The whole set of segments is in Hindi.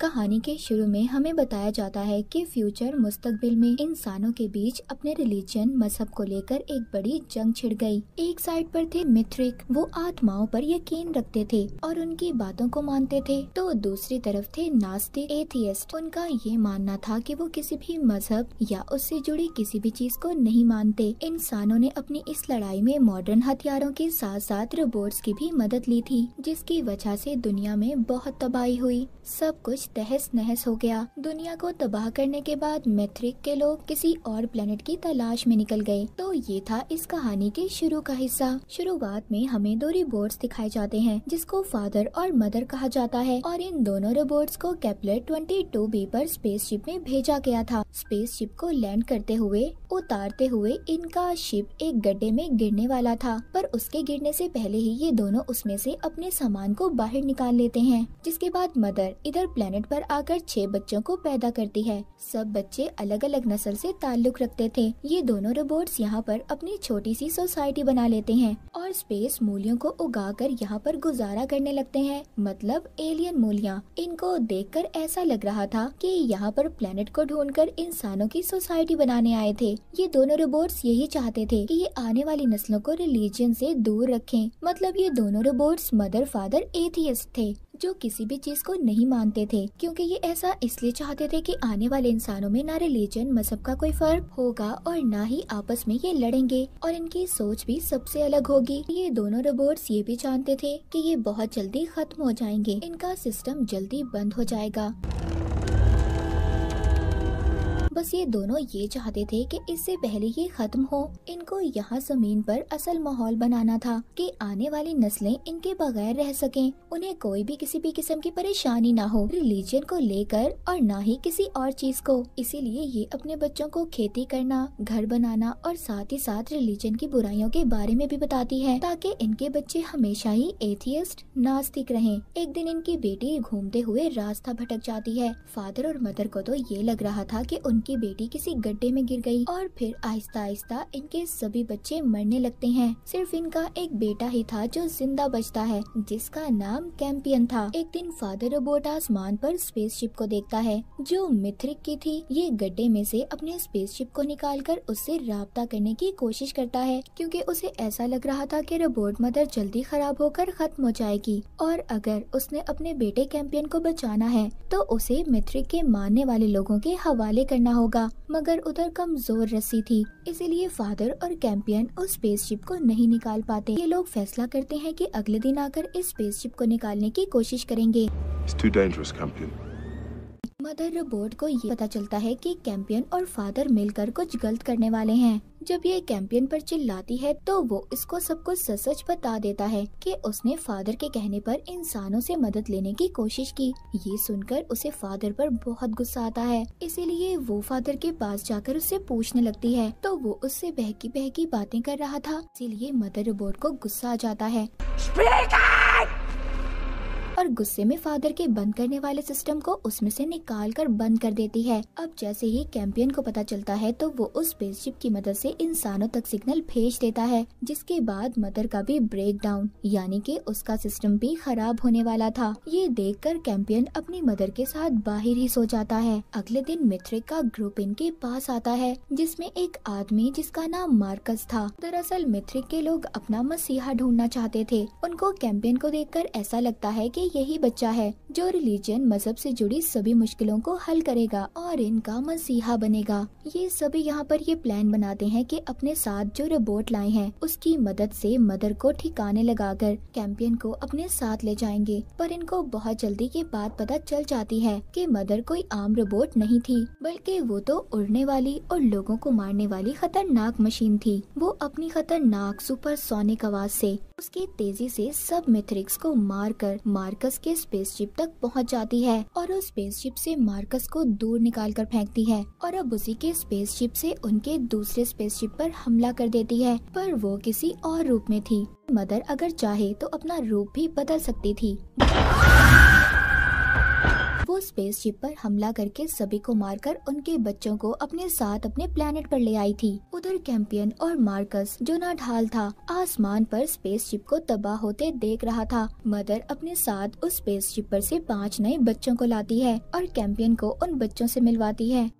कहानी के शुरू में हमें बताया जाता है कि फ्यूचर मुस्तकबिल में इंसानों के बीच अपने रिलीजन मजहब को लेकर एक बड़ी जंग छिड़ गई। एक साइड पर थे मिथ्रिक, वो आत्माओं पर यकीन रखते थे और उनकी बातों को मानते थे, तो दूसरी तरफ थे नास्तिक एथियस्ट। उनका ये मानना था कि वो किसी भी मजहब या उससे जुड़ी किसी भी चीज को नहीं मानते। इंसानों ने अपनी इस लड़ाई में मॉडर्न हथियारों के साथ साथ रोबोट्स की भी मदद ली थी, जिसकी वजह से दुनिया में बहुत तबाही हुई। सब कुछ तहस नहस हो गया। दुनिया को तबाह करने के बाद मैथ्रिक के लोग किसी और प्लेनेट की तलाश में निकल गए। तो ये था इस कहानी के शुरू का हिस्सा। शुरुआत में हमें दो रोबोट्स दिखाए जाते हैं, जिसको फादर और मदर कहा जाता है, और इन दोनों रोबोट्स को केपलर 22b पर स्पेसशिप में भेजा गया था। स्पेसशिप को लैंड करते हुए उतारते हुए इनका शिप एक गड्ढे में गिरने वाला था, पर उसके गिरने से पहले ही ये दोनों उसमें से अपने सामान को बाहर निकाल लेते हैं। जिसके बाद मदर इधर प्लेनेट पर आकर 6 बच्चों को पैदा करती है। सब बच्चे अलग अलग नस्ल से ताल्लुक रखते थे। ये दोनों रोबोट्स यहाँ पर अपनी छोटी सी सोसाइटी बना लेते हैं और स्पेस मूलियों को उगाकर यहाँ पर गुजारा करने लगते हैं, मतलब एलियन मूलियाँ। इनको देखकर ऐसा लग रहा था कि यहाँ पर प्लेनेट को ढूंढकर इंसानों की सोसाइटी बनाने आए थे। ये दोनों रोबोट्स यही चाहते थे कि ये आने वाली नस्लों को रिलीजन से दूर रखें। मतलब ये दोनों रोबोट्स मदर फादर एथियस्ट थे, जो किसी भी चीज को नहीं मानते थे, क्योंकि ये ऐसा इसलिए चाहते थे कि आने वाले इंसानों में ना रिलीजन मजहब का कोई फर्क होगा और ना ही आपस में ये लड़ेंगे, और इनकी सोच भी सबसे अलग होगी। ये दोनों रोबोट्स ये भी जानते थे कि ये बहुत जल्दी खत्म हो जाएंगे, इनका सिस्टम जल्दी बंद हो जाएगा। बस ये दोनों ये चाहते थे कि इससे पहले ये खत्म हो, इनको यहाँ जमीन पर असल माहौल बनाना था कि आने वाली नस्लें इनके बगैर रह सकें, उन्हें कोई भी किसी भी किस्म की परेशानी ना हो रिलीजन को लेकर और ना ही किसी और चीज को। इसीलिए ये अपने बच्चों को खेती करना, घर बनाना और साथ ही साथ रिलीजन की बुराइयों के बारे में भी बताती है, ताकि इनके बच्चे हमेशा ही एथियस्ट नास्तिक रहें। एक दिन इनकी बेटी घूमते हुए रास्ता भटक जाती है। फादर और मदर को तो ये लग रहा था कि उनकी बेटी किसी गड्ढे में गिर गई, और फिर आहिस्ता आहिस्ता इनके सभी बच्चे मरने लगते हैं। सिर्फ इनका एक बेटा ही था जो जिंदा बचता है, जिसका नाम कैंपियन था। एक दिन फादर रोबोट आसमान पर स्पेसशिप को देखता है, जो मिथ्रिक की थी। ये गड्ढे में से अपने स्पेसशिप को निकालकर उससे राब्ता करने की कोशिश करता है, क्योंकि उसे ऐसा लग रहा था कि रोबोट मदर जल्दी खराब होकर खत्म हो जाएगी, और अगर उसने अपने बेटे कैंपियन को बचाना है तो उसे मिथ्रिक के मारने वाले लोगों के हवाले करना होगा। मगर उधर कमजोर रस्सी थी, इसीलिए फादर और कैंपियन उस स्पेसशिप को नहीं निकाल पाते। ये लोग फैसला करते हैं कि अगले दिन आकर इस स्पेसशिप को निकालने की कोशिश करेंगे। It's too dangerous, Campion. Mother robot को ये पता चलता है कि कैंपियन और फादर मिलकर कुछ गलत करने वाले हैं। जब ये कैंपियन पर चिल्लाती है तो वो इसको सब कुछ सच सच बता देता है कि उसने फादर के कहने पर इंसानों से मदद लेने की कोशिश की। ये सुनकर उसे फादर पर बहुत गुस्सा आता है, इसीलिए वो फादर के पास जाकर उससे पूछने लगती है, तो वो उससे बहकी बहकी बातें कर रहा था। इसीलिए मदर रोबोट को गुस्सा आ जाता है और गुस्से में फादर के बंद करने वाले सिस्टम को उसमें से निकाल कर बंद कर देती है। अब जैसे ही कैंपियन को पता चलता है तो वो उस स्पेसशिप की मदद से इंसानों तक सिग्नल भेज देता है, जिसके बाद मदर का भी ब्रेक डाउन, यानी कि उसका सिस्टम भी खराब होने वाला था। ये देखकर कैंपियन अपनी मदर के साथ बाहर ही सो जाता है। अगले दिन मिथ्रिक का ग्रुप इनके पास आता है, जिसमें एक आदमी जिसका नाम मार्कस था। दरअसल मिथ्रिक के लोग अपना मसीहा ढूंढना चाहते थे। उनको कैंपियन को देखकर ऐसा लगता है कि यही बच्चा है जो रिलीजन मजहब से जुड़ी सभी मुश्किलों को हल करेगा और इनका मसीहा बनेगा। ये सभी यहाँ पर ये प्लान बनाते हैं कि अपने साथ जो रोबोट लाए हैं उसकी मदद से मदर को ठिकाने लगाकर कैंपियन को अपने साथ ले जाएंगे। पर इनको बहुत जल्दी ये बात पता चल जाती है कि मदर कोई आम रोबोट नहीं थी, बल्कि वो तो उड़ने वाली और लोगों को मारने वाली खतरनाक मशीन थी। वो अपनी खतरनाक सुपरसोनिक आवाज से उसकी तेजी से सब मिथ्रिक्स को मारकर मार्कस के स्पेसशिप तक पहुंच जाती है और उस स्पेसशिप से मार्कस को दूर निकालकर फेंकती है, और अब उसी के स्पेसशिप से उनके दूसरे स्पेसशिप पर हमला कर देती है। पर वो किसी और रूप में थी। मदर अगर चाहे तो अपना रूप भी बदल सकती थी। वो वो स्पेसशिप पर हमला करके सभी को मारकर उनके बच्चों को अपने साथ अपने प्लेनेट पर ले आई थी। उधर कैंपियन और मार्कस, जो ना ढाल था, आसमान पर स्पेसशिप को तबाह होते देख रहा था। मदर अपने साथ उस स्पेसशिप पर से 5 नए बच्चों को लाती है और कैंपियन को उन बच्चों से मिलवाती है।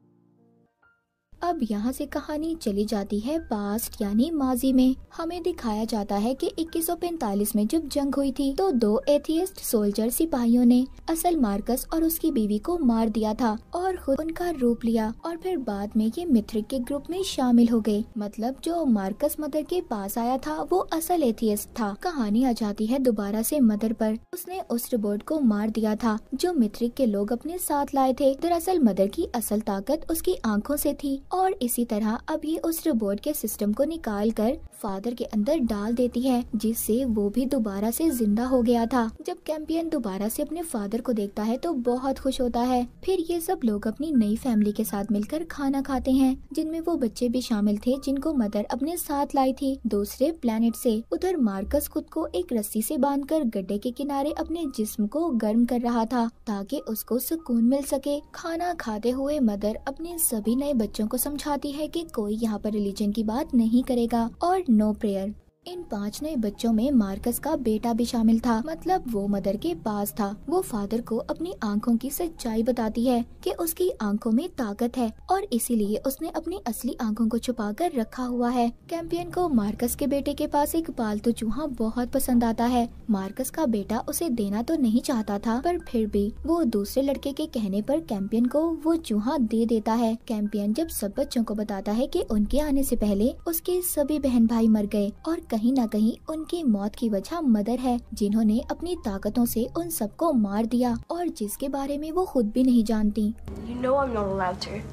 अब यहाँ से कहानी चली जाती है पास्ट यानी माजी में। हमें दिखाया जाता है कि 2145 में जब जंग हुई थी तो 2 एथियस्ट सोल्जर सिपाहियों ने असल मार्कस और उसकी बीवी को मार दिया था और खुद उनका रूप लिया और फिर बाद में ये मिथ्रिक के ग्रुप में शामिल हो गए। मतलब जो मार्कस मदर के पास आया था वो असल एथियस्ट था। कहानी आ जाती है दोबारा से मदर पर। उसने उस रोबोट को मार दिया था जो मिथ्रिक के लोग अपने साथ लाए थे। दरअसल मदर की असल ताकत उसकी आंखों से थी और इसी तरह अब ये उस रोबोट के सिस्टम को निकाल कर फादर के अंदर डाल देती है, जिससे वो भी दोबारा से जिंदा हो गया था। जब कैंपियन दोबारा से अपने फादर को देखता है तो बहुत खुश होता है। फिर ये सब लोग अपनी नई फैमिली के साथ मिलकर खाना खाते हैं, जिनमें वो बच्चे भी शामिल थे जिनको मदर अपने साथ लाई थी दूसरे प्लेनेट से। उधर मार्कस खुद को एक रस्सी से बांधकर गड्ढे के किनारे अपने जिस्म को गर्म कर रहा था ताकि उसको सुकून मिल सके। खाना खाते हुए मदर अपने सभी नए बच्चों को समझाती है कि कोई यहाँ पर रिलीजन की बात नहीं करेगा और नो प्रेयर। इन 5 नए बच्चों में मार्कस का बेटा भी शामिल था। मतलब वो मदर के पास था। वो फादर को अपनी आंखों की सच्चाई बताती है कि उसकी आंखों में ताकत है और इसीलिए उसने अपनी असली आंखों को छुपा कर रखा हुआ है। कैंपियन को मार्कस के बेटे के पास एक पालतू चूहा बहुत पसंद आता है। मार्कस का बेटा उसे देना तो नहीं चाहता था, पर फिर भी वो दूसरे लड़के के कहने पर कैंपियन को वो चूहा दे देता है। कैंपियन जब सब बच्चों को बताता है कि उनके आने से पहले उसके सभी बहन भाई मर गए और कहीं न कहीं उनकी मौत की वजह मदर है, जिन्होंने अपनी ताकतों से उन सबको मार दिया और जिसके बारे में वो खुद भी नहीं जानती। You know I'm not allowed to.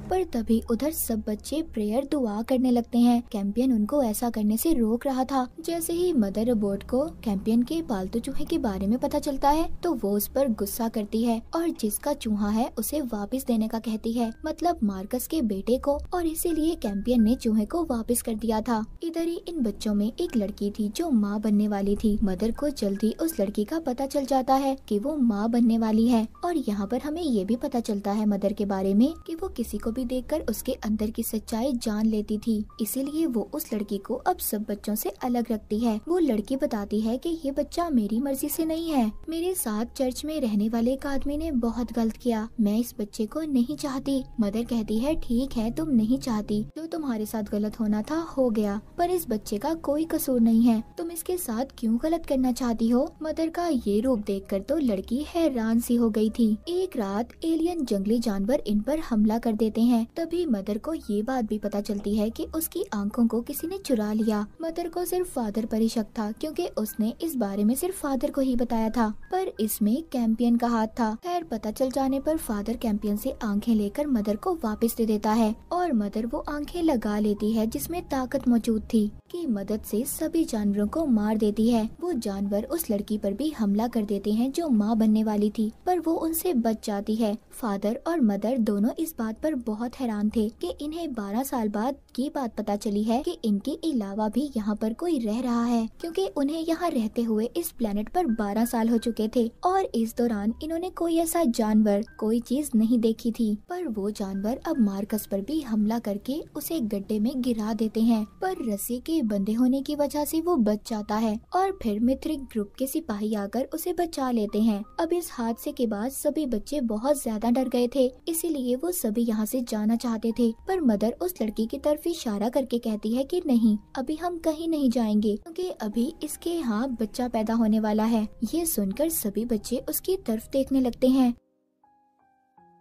पर तभी उधर सब बच्चे प्रेयर दुआ करने लगते हैं। कैंपियन उनको ऐसा करने से रोक रहा था। जैसे ही मदर रोबोट को कैंपियन के पालतू चूहे के बारे में पता चलता है तो वो उस पर गुस्सा करती है और जिसका चूहा है उसे वापस देने का कहती है, मतलब मार्कस के बेटे को, और इसीलिए कैंपियन ने चूहे को वापस कर दिया था। इधर ही इन बच्चों में एक लड़की थी जो माँ बनने वाली थी। मदर को जल्दी उस लड़की का पता चल जाता है कि वो माँ बनने वाली है और यहाँ पर हमें ये भी पता चलता है मदर के बारे में कि वो किसी को भी देखकर उसके अंदर की सच्चाई जान लेती थी। इसीलिए वो उस लड़की को अब सब बच्चों से अलग रखती है। वो लड़की बताती है कि ये बच्चा मेरी मर्जी से नहीं है, मेरे साथ चर्च में रहने वाले एक आदमी ने बहुत गलत किया, मैं इस बच्चे को नहीं चाहती। मदर कहती है ठीक है, तुम नहीं चाहती, जो तुम्हारे साथ गलत होना था हो गया, पर इस बच्चे का कोई कसूर नहीं है, तुम इसके साथ क्यों गलत करना चाहती हो। मदर का ये रूप देखकर तो लड़की हैरान सी हो गई थी। एक रात एलियन जंगली जानवर इन पर हमला कर देते हैं। तभी मदर को ये बात भी पता चलती है कि उसकी आंखों को किसी ने चुरा लिया। मदर को सिर्फ फादर पर ही शक था क्योंकि उसने इस बारे में सिर्फ फादर को ही बताया था, पर इसमें कैंपियन का हाथ था। खैर पता चल जाने पर फादर कैंपियन से आंखें लेकर मदर को वापस दे देता है और मदर वो आंखें लगा लेती है जिसमें ताकत मौजूद थी की मदद से सभी जानवरों को मार देती है। वो जानवर उस लड़की पर भी हमला कर देते हैं जो माँ बनने वाली थी, पर वो उनसे बच जाती है। फादर और मदर दोनों इस बात पर बहुत हैरान थे कि इन्हें 12 साल बाद ये बात पता चली है कि इनके अलावा भी यहाँ पर कोई रह रहा है, क्योंकि उन्हें यहाँ रहते हुए इस प्लेनेट पर 12 साल हो चुके थे और इस दौरान इन्होंने कोई ऐसा जानवर, कोई चीज नहीं देखी थी। पर वो जानवर अब मार्कस पर भी हमला करके उसे गड्ढे में गिरा देते हैं, पर रस्सी के बंधे होने की वजह से वो बच जाता है और फिर मिथ्रिक ग्रुप के सिपाही आकर उसे बचा लेते हैं। अब इस हादसे के बाद सभी बच्चे बहुत ज्यादा डर गए थे, इसीलिए वो सभी यहाँ से जाना चाहते थे, पर मदर उस लड़की की तरफ इशारा करके कहती है कि नहीं, अभी हम कहीं नहीं जाएंगे क्योंकि अभी इसके यहाँ बच्चा पैदा होने वाला है। ये सुनकर सभी बच्चे उसकी तरफ देखने लगते हैं।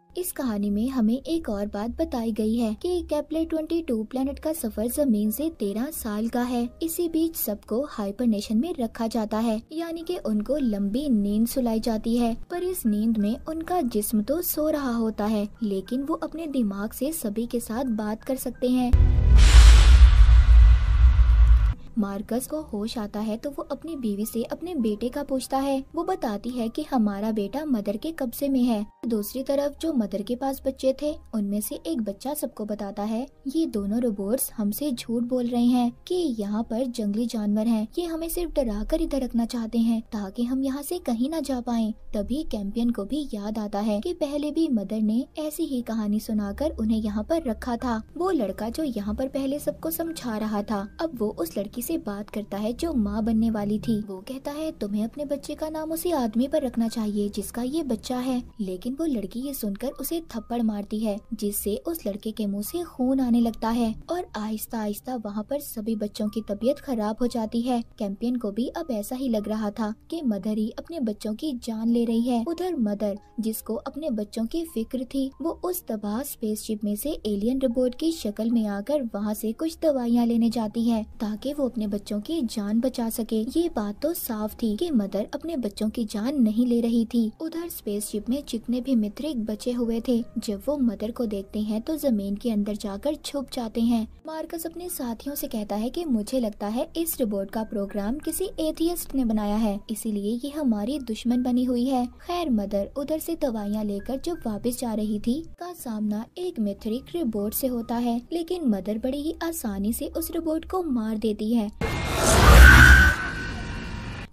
इस कहानी में हमें एक और बात बताई गई है कि केपलर 22 प्लेनेट का सफर जमीन से 13 साल का है। इसी बीच सबको हाइबरनेशन में रखा जाता है, यानी कि उनको लंबी नींद सुलाई जाती है, पर इस नींद में उनका जिस्म तो सो रहा होता है, लेकिन वो अपने दिमाग से सभी के साथ बात कर सकते हैं। मार्कस को होश आता है तो वो अपनी बीवी से अपने बेटे का पूछता है। वो बताती है कि हमारा बेटा मदर के कब्जे में है। दूसरी तरफ जो मदर के पास बच्चे थे उनमें से एक बच्चा सबको बताता है ये दोनों रोबोट्स हमसे झूठ बोल रहे हैं कि यहाँ पर जंगली जानवर हैं। ये हमें सिर्फ डरा कर इधर रखना चाहते हैं ताकि हम यहाँ से कहीं न जा पाएं। तभी कैंपियन को भी याद आता है कि पहले भी मदर ने ऐसी ही कहानी सुनाकर उन्हें यहाँ पर रखा था। वो लड़का जो यहाँ पर पहले सबको समझा रहा था अब वो उस लड़की से बात करता है जो माँ बनने वाली थी। वो कहता है तुम्हें अपने बच्चे का नाम उसी आदमी पर रखना चाहिए जिसका ये बच्चा है। लेकिन वो लड़की ये सुनकर उसे थप्पड़ मारती है जिससे उस लड़के के मुंह से खून आने लगता है और आहिस्ता आहिस्ता वहाँ पर सभी बच्चों की तबीयत खराब हो जाती है। कैंपियन को भी अब ऐसा ही लग रहा था कि मदर ही अपने बच्चों की जान ले रही है। उधर मदर जिसको अपने बच्चों की फिक्र थी वो उस तबाह स्पेसशिप में से एलियन रोबोट की शक्ल में आकर वहाँ से कुछ दवाइयाँ लेने जाती है ताकि वो अपने बच्चों की जान बचा सके। ये बात तो साफ थी कि मदर अपने बच्चों की जान नहीं ले रही थी। उधर स्पेसशिप में जितने भी मित्रिक बचे हुए थे जब वो मदर को देखते हैं तो जमीन के अंदर जाकर छुप जाते हैं। मार्कस अपने साथियों से कहता है कि मुझे लगता है इस रोबोट का प्रोग्राम किसी एथियस्ट ने बनाया है इसीलिए ये हमारी दुश्मन बनी हुई है। खैर मदर उधर से दवाइयाँ लेकर जब वापस जा रही थी का सामना एक मित्रिक रोबोट से होता है लेकिन मदर बड़ी ही आसानी से उस रोबोट को मार देती है।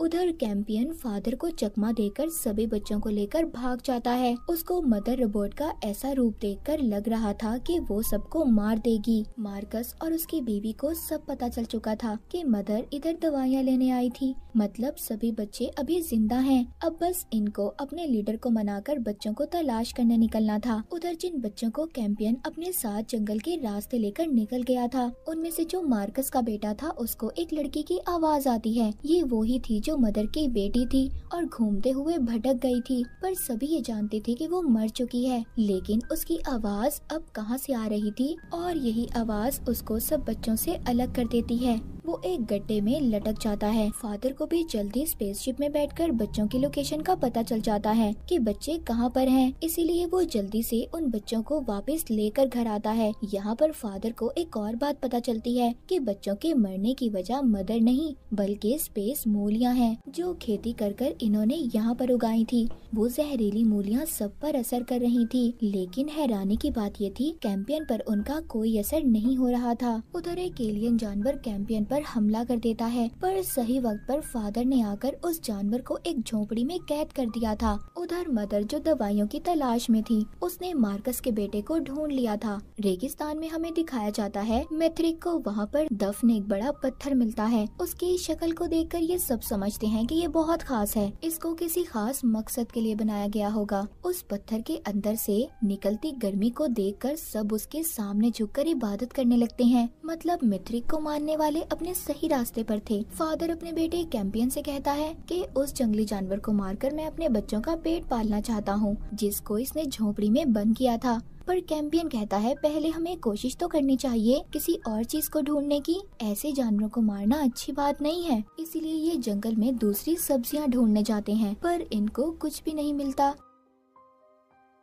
उधर कैंपियन फादर को चकमा देकर सभी बच्चों को लेकर भाग जाता है। उसको मदर रोबोट का ऐसा रूप देखकर लग रहा था कि वो सबको मार देगी। मार्कस और उसकी बीवी को सब पता चल चुका था कि मदर इधर दवाइयाँ लेने आई थी, मतलब सभी बच्चे अभी जिंदा हैं। अब बस इनको अपने लीडर को मनाकर बच्चों को तलाश करने निकलना था। उधर जिन बच्चों को कैंपियन अपने साथ जंगल के रास्ते लेकर निकल गया था उनमें से जो मार्कस का बेटा था उसको एक लड़की की आवाज आती है। ये वो ही थी जो मदर की बेटी थी और घूमते हुए भटक गई थी, पर सभी ये जानते थे कि वो मर चुकी है। लेकिन उसकी आवाज अब कहाँ से आ रही थी और यही आवाज उसको सब बच्चों से अलग कर देती है। वो एक गड्ढे में लटक जाता है। फादर को भी जल्दी स्पेसशिप में बैठकर बच्चों की लोकेशन का पता चल जाता है कि बच्चे कहाँ पर हैं। इसीलिए वो जल्दी से उन बच्चों को वापस लेकर घर आता है। यहाँ पर फादर को एक और बात पता चलती है कि बच्चों के मरने की वजह मदर नहीं बल्कि स्पेस मूलियाँ हैं जो खेती कर कर इन्होंने यहाँ पर उगाई थी। वो जहरीली मूलियाँ सब पर असर कर रही थी, लेकिन हैरानी की बात ये थी कैंपियन पर उनका कोई असर नहीं हो रहा था। उधर एक एलियन जानवर कैंपियन पर हमला कर देता है, पर सही वक्त पर फादर ने आकर उस जानवर को एक झोपड़ी में कैद कर दिया था। उधर मदर जो दवाइयों की तलाश में थी उसने मार्कस के बेटे को ढूंढ लिया था। रेगिस्तान में हमें दिखाया जाता है मैथ्रिक को वहाँ पर दफन एक बड़ा पत्थर मिलता है। उसकी शक्ल को देखकर ये सब समझते हैं कि ये बहुत खास है, इसको किसी खास मकसद के लिए बनाया गया होगा। उस पत्थर के अंदर से निकलती गर्मी को देखकर सब उसके सामने झुककर इबादत करने लगते हैं। मतलब मैथ्रिक को मानने वाले अपने सही रास्ते पर थे। फादर अपने बेटे कैंपियन से कहता है कि उस जंगली जानवर को मारकर मैं अपने बच्चों का पेट पालना चाहता हूँ जिसको इसने झोपड़ी में बंद किया था। पर कैंपियन कहता है पहले हमें कोशिश तो करनी चाहिए किसी और चीज को ढूंढने की। ऐसे जानवरों को मारना अच्छी बात नहीं है। इसीलिए ये जंगल में दूसरी सब्जियां ढूंढने जाते हैं, पर इनको कुछ भी नहीं मिलता।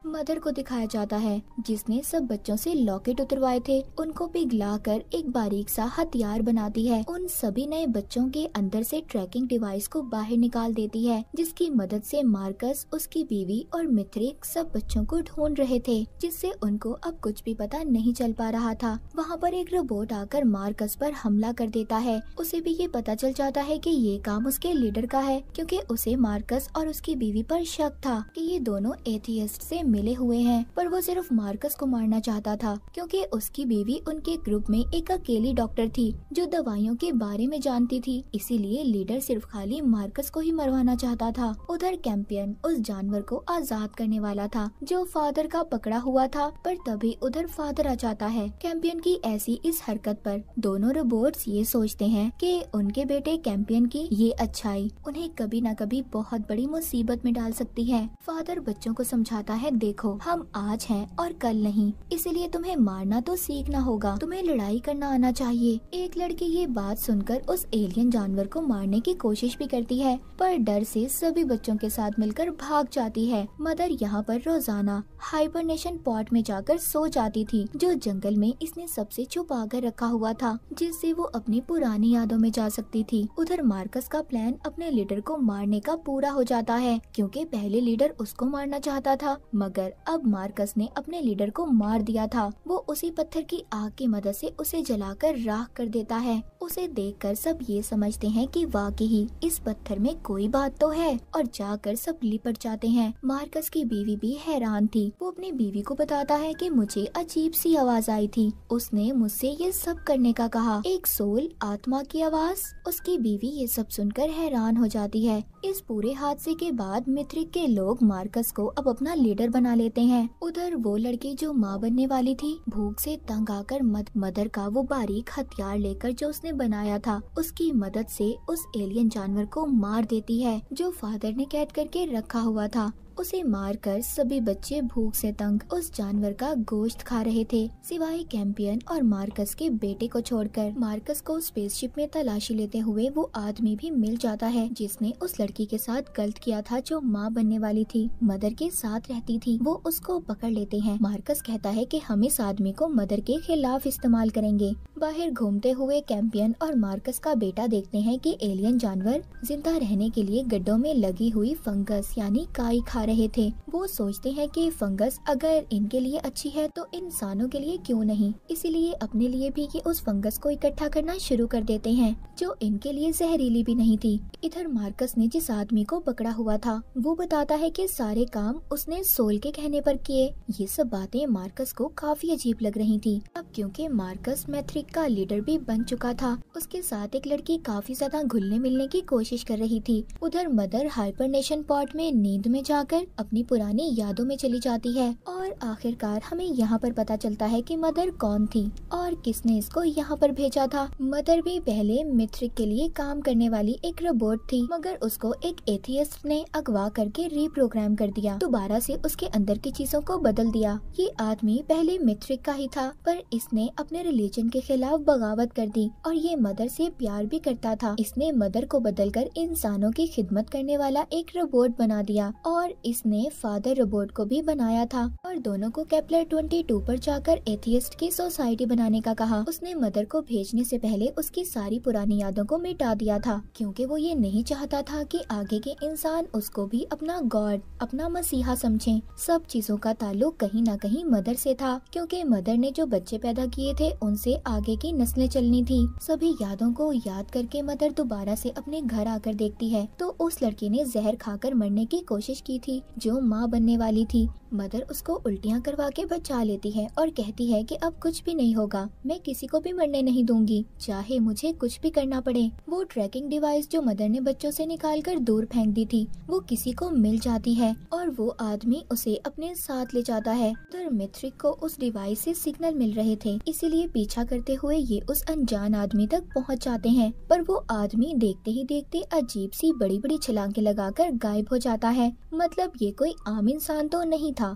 मदर को दिखाया जाता है जिसने सब बच्चों से लॉकेट उतरवाए थे उनको पिघलाकर एक बारीक सा हथियार बनाती है। उन सभी नए बच्चों के अंदर से ट्रैकिंग डिवाइस को बाहर निकाल देती है जिसकी मदद से मार्कस, उसकी बीवी और मित्रिक सब बच्चों को ढूंढ रहे थे, जिससे उनको अब कुछ भी पता नहीं चल पा रहा था। वहाँ पर एक रोबोट आकर मार्कस पर हमला कर देता है। उसे भी ये पता चल जाता है कि ये काम उसके लीडर का है, क्योंकि उसे मार्कस और उसकी बीवी पर शक था कि ये दोनों एथियस्ट से मिले हुए हैं। पर वो सिर्फ मार्कस को मारना चाहता था क्योंकि उसकी बीवी उनके ग्रुप में एक अकेली डॉक्टर थी जो दवाइयों के बारे में जानती थी। इसीलिए लीडर सिर्फ खाली मार्कस को ही मरवाना चाहता था। उधर कैंपियन उस जानवर को आजाद करने वाला था जो फादर का पकड़ा हुआ था, पर तभी उधर फादर आ जाता है। कैंपियन की ऐसी इस हरकत पर दोनों रोबोट्स ये सोचते हैं कि उनके बेटे कैंपियन की ये अच्छाई उन्हें कभी न कभी बहुत बड़ी मुसीबत में डाल सकती है। फादर बच्चों को समझाता है देखो, हम आज हैं और कल नहीं, इसीलिए तुम्हें मारना तो सीखना होगा, तुम्हें लड़ाई करना आना चाहिए। एक लड़की ये बात सुनकर उस एलियन जानवर को मारने की कोशिश भी करती है, पर डर से सभी बच्चों के साथ मिलकर भाग जाती है। मदर यहाँ पर रोजाना हाइबरनेशन पॉट में जाकर सो जाती थी, जो जंगल में इसने सबसे छुपा कर रखा हुआ था, जिससे वो अपनी पुरानी यादों में जा सकती थी। उधर मार्कस का प्लान अपने लीडर को मारने का पूरा हो जाता है, क्योंकि पहले लीडर उसको मारना चाहता था, मगर अब मार्कस ने अपने लीडर को मार दिया था। वो उसी पत्थर की आग की मदद से उसे जलाकर राख कर देता है। उसे देखकर सब ये समझते हैं कि वाकई ही इस पत्थर में कोई बात तो है, और जाकर सब लिपट जाते हैं। मार्कस की बीवी भी हैरान थी। वो अपनी बीवी को बताता है कि मुझे अजीब सी आवाज आई थी, उसने मुझसे ये सब करने का कहा, एक सोल, आत्मा की आवाज। उसकी बीवी ये सब सुनकर हैरान हो जाती है। इस पूरे हादसे के बाद मिथ्रिक के लोग मार्कस को अब अपना लीडर बना लेते हैं। उधर वो लड़की जो माँ बनने वाली थी, भूख से तंग आकर मदर का वो बारीक हथियार लेकर जो उसने बनाया था, उसकी मदद से उस एलियन जानवर को मार देती है, जो फादर ने कैद करके रखा हुआ था। उसे मारकर सभी बच्चे भूख से तंग उस जानवर का गोश्त खा रहे थे, सिवाय कैंपियन और मार्कस के बेटे को छोड़कर। मार्कस को स्पेसशिप में तलाशी लेते हुए वो आदमी भी मिल जाता है, जिसने उस लड़की के साथ गलत किया था, जो माँ बनने वाली थी, मदर के साथ रहती थी। वो उसको पकड़ लेते हैं। मार्कस कहता है कि हम इस आदमी को मदर के खिलाफ इस्तेमाल करेंगे। बाहर घूमते हुए कैंपियन और मार्कस का बेटा देखते हैं कि एलियन जानवर जिंदा रहने के लिए गड्ढों में लगी हुई फंगस यानी काई खा रहे थे। वो सोचते हैं कि फंगस अगर इनके लिए अच्छी है तो इंसानों के लिए क्यों नहीं, इसीलिए अपने लिए भी ये उस फंगस को इकट्ठा करना शुरू कर देते हैं, जो इनके लिए जहरीली भी नहीं थी। इधर मार्कस ने जिस आदमी को पकड़ा हुआ था, वो बताता है कि सारे काम उसने सोल के कहने पर किए। ये सब बातें मार्कस को काफी अजीब लग रही थी। अब क्योंकि मार्कस मैथ्रिक का लीडर भी बन चुका था, उसके साथ एक लड़की काफी ज्यादा घुलने मिलने की कोशिश कर रही थी। उधर मदर हाइबरनेशन पॉट में नींद में जाकर अपनी पुरानी यादों में चली जाती है, और आखिरकार हमें यहाँ पर पता चलता है कि मदर कौन थी और किसने इसको यहाँ पर भेजा था। मदर भी पहले मिथ्रिक के लिए काम करने वाली एक रोबोट थी, मगर उसको एक एथियस्ट ने अगवा करके रीप्रोग्राम कर दिया, दोबारा से उसके अंदर की चीजों को बदल दिया। ये आदमी पहले मिथ्रिक का ही था, पर इसने अपने रिलीजन के खिलाफ बगावत कर दी, और ये मदर से प्यार भी करता था। इसने मदर को बदलकर इंसानों की खिदमत करने वाला एक रोबोट बना दिया, और इसने फादर रोबोट को भी बनाया था, और दोनों को केपलर 22 पर जाकर एथियस्ट की सोसाइटी बनाने का कहा। उसने मदर को भेजने से पहले उसकी सारी पुरानी यादों को मिटा दिया था, क्योंकि वो ये नहीं चाहता था कि आगे के इंसान उसको भी अपना गॉड, अपना मसीहा समझें। सब चीजों का ताल्लुक कहीं न कहीं मदर से था, क्योंकि मदर ने जो बच्चे पैदा किए थे उनसे आगे की नस्लें चलनी थी। सभी यादों को याद करके मदर दोबारा से अपने घर आकर देखती है, तो उस लड़की ने जहर खाकर मरने की कोशिश की थी, जो माँ बनने वाली थी। मदर उसको उल्टियाँ करवा के बचा लेती है और कहती है कि अब कुछ भी नहीं होगा, मैं किसी को भी मरने नहीं दूंगी, चाहे मुझे कुछ भी करना पड़े। वो ट्रैकिंग डिवाइस जो मदर ने बच्चों से निकालकर दूर फेंक दी थी, वो किसी को मिल जाती है, और वो आदमी उसे अपने साथ ले जाता है। उधर मिथ्रिक को उस डिवाइस से सिग्नल मिल रहे थे, इसीलिए पीछा करते हुए ये उस अनजान आदमी तक पहुँच जाते हैं, पर वो आदमी देखते ही देखते अजीब सी बड़ी बड़ी छलांगे लगाकर गायब हो जाता है। मतलब ये कोई आम इंसान तो नहीं था।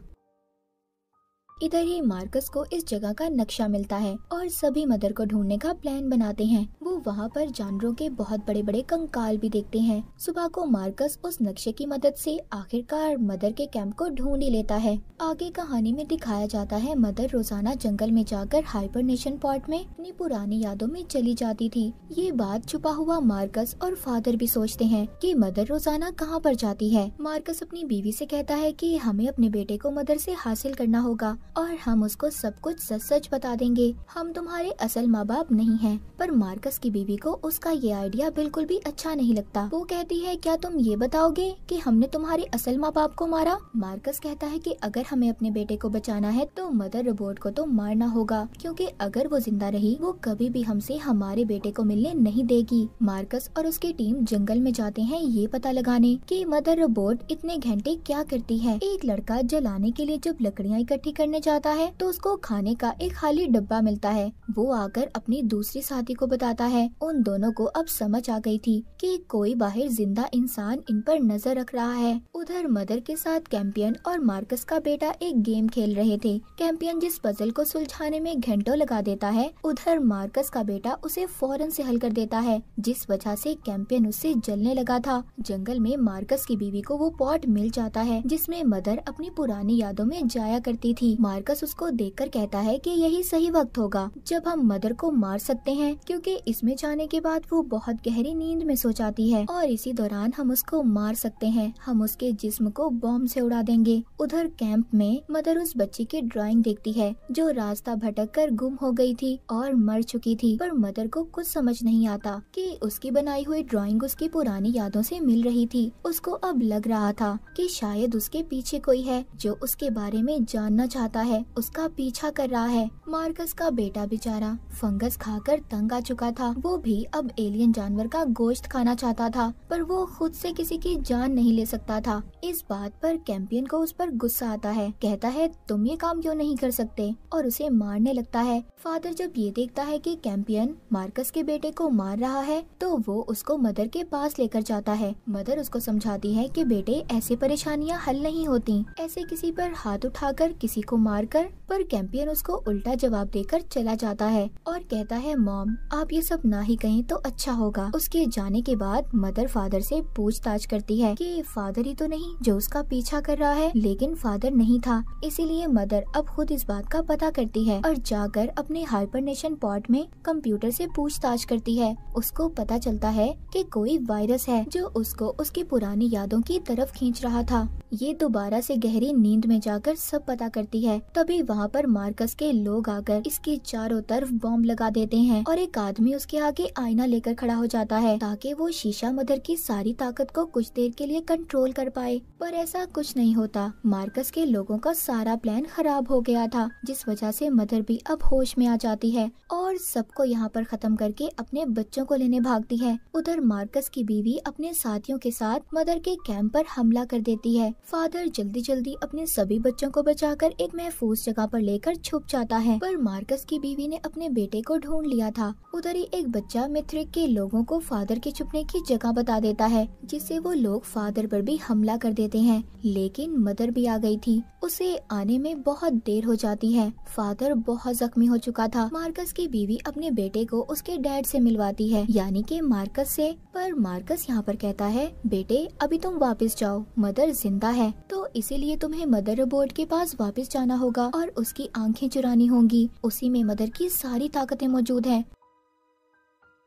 इधर ही मार्कस को इस जगह का नक्शा मिलता है, और सभी मदर को ढूंढने का प्लान बनाते हैं। वो वहाँ पर जानवरों के बहुत बड़े बड़े कंकाल भी देखते हैं। सुबह को मार्कस उस नक्शे की मदद से आखिरकार मदर के कैंप को ढूंढ ही लेता है। आगे कहानी में दिखाया जाता है मदर रोजाना जंगल में जाकर हाइबरनेशन पॉट में अपनी पुरानी यादों में चली जाती थी। ये बात छुपा हुआ मार्कस और फादर भी सोचते हैं कि मदर रोजाना कहाँ पर जाती है। मार्कस अपनी बीवी से कहता है कि हमें अपने बेटे को मदर से हासिल करना होगा, और हम उसको सब कुछ सच सच बता देंगे, हम तुम्हारे असल माँ बाप नहीं हैं। पर मार्कस की बीवी को उसका ये आइडिया बिल्कुल भी अच्छा नहीं लगता। वो कहती है, क्या तुम ये बताओगे कि हमने तुम्हारे असल माँ बाप को मारा? मार्कस कहता है कि अगर हमें अपने बेटे को बचाना है तो मदर रोबोट को तो मारना होगा, क्योंकि अगर वो जिंदा रही वो कभी भी हमसे हमारे बेटे को मिलने नहीं देगी। मार्कस और उसकी टीम जंगल में जाते हैं ये पता लगाने कि मदर रोबोट इतने घंटे क्या करती है। एक लड़का जलाने के लिए जब लकड़ियाँ इकट्ठी करने जाता है तो उसको खाने का एक खाली डब्बा मिलता है। वो आकर अपनी दूसरी साथी को बताता है। उन दोनों को अब समझ आ गई थी कि कोई बाहर जिंदा इंसान इन पर नजर रख रहा है। उधर मदर के साथ कैंपियन और मार्कस का बेटा एक गेम खेल रहे थे। कैंपियन जिस पजल को सुलझाने में घंटों लगा देता है, उधर मार्कस का बेटा उसे फौरन से हल कर देता है, जिस वजह से कैंपियन उससे जलने लगा था। जंगल में मार्कस की बीवी को वो पॉट मिल जाता है जिसमें मदर अपनी पुरानी यादों में जाया करती थी। मार्कस उसको देखकर कहता है कि यही सही वक्त होगा जब हम मदर को मार सकते हैं, क्योंकि इसमें जाने के बाद वो बहुत गहरी नींद में सो जाती है और इसी दौरान हम उसको मार सकते हैं। हम उसके जिस्म को बॉम्ब से उड़ा देंगे। उधर कैंप में मदर उस बच्ची की ड्राइंग देखती है जो रास्ता भटक कर गुम हो गई थी और मर चुकी थी, पर मदर को कुछ समझ नहीं आता कि उसकी बनाई हुई ड्राइंग उसकी पुरानी यादों से मिल रही थी। उसको अब लग रहा था कि शायद उसके पीछे कोई है जो उसके बारे में जानना चाहता है, उसका पीछा कर रहा है। मार्कस का बेटा बेचारा फंगस खाकर तंग आ चुका था। वो भी अब एलियन जानवर का गोश्त खाना चाहता था, पर वो खुद से किसी की जान नहीं ले सकता था। इस बात पर कैंपियन को उस पर गुस्सा आता है। कहता है तुम ये काम क्यों नहीं कर सकते, और उसे मारने लगता है। फादर जब ये देखता है कि कैंपियन मार्कस के बेटे को मार रहा है तो वो उसको मदर के पास लेकर जाता है। मदर उसको समझाती है कि बेटे ऐसे परेशानियां हल नहीं होती, ऐसे किसी पर हाथ उठाकर किसी को मारकर। पर कैंपियन उसको उल्टा जवाब देकर चला जाता है और कहता है मॉम आप ये सब ना ही कहें तो अच्छा होगा। उसके जाने के बाद मदर फादर से पूछताछ करती है कि फादर ही तो नहीं जो उसका पीछा कर रहा है, लेकिन फादर नहीं था। इसीलिए मदर अब खुद इस बात का पता करती है और जाकर अपने हाइबरनेशन पॉड में कंप्यूटर से पूछताछ करती है। उसको पता चलता है कि कोई वायरस है जो उसको उसकी पुरानी यादों की तरफ खींच रहा था। ये दोबारा से गहरी नींद में जाकर सब पता करती है। तभी वहाँ पर मार्कस के लोग आकर इसके चारों तरफ बॉम्ब लगा देते हैं और एक आदमी उसके आगे आईना लेकर खड़ा हो जाता है ताकि वो शीशा मदर की सारी ताकत को कुछ देर के लिए कंट्रोल कर पाए। पर ऐसा कुछ नहीं होता। मार्कस के लोगों का सारा प्लान खराब हो गया था, जिस वजह से मदर भी अब होश में आ जाती है और सबको यहाँ पर खत्म करके अपने बच्चों को लेने भागती है। उधर मार्कस की बीवी अपने साथियों के साथ मदर के कैंप पर हमला कर देती है। फादर जल्दी जल्दी अपने सभी बच्चों को बचाकर एक महफूज जगह पर लेकर छुप जाता है, पर मार्कस की बीवी ने अपने बेटे को ढूंढ लिया था। उधर ही एक बच्चा मिथ्रिक के लोगों को फादर के छुपने की जगह बता देता है, जिससे वो लोग फादर पर भी हमला कर देते हैं। लेकिन मदर भी आ गई थी। उसे आने में बहुत देर हो जाती है। फादर बहुत जख्मी हो चुका था। मार्कस की बीवी अपने बेटे को उसके डैड से मिलवाती है, यानी कि मार्कस से। पर मार्कस यहाँ पर कहता है बेटे अभी तुम वापस जाओ, मदर जिंदा है, तो इसीलिए तुम्हें मदर रोबोट के पास वापस जाना होगा और उसकी आंखें चुरानी होंगी। उसी में मदर की सारी ताकतें मौजूद हैं।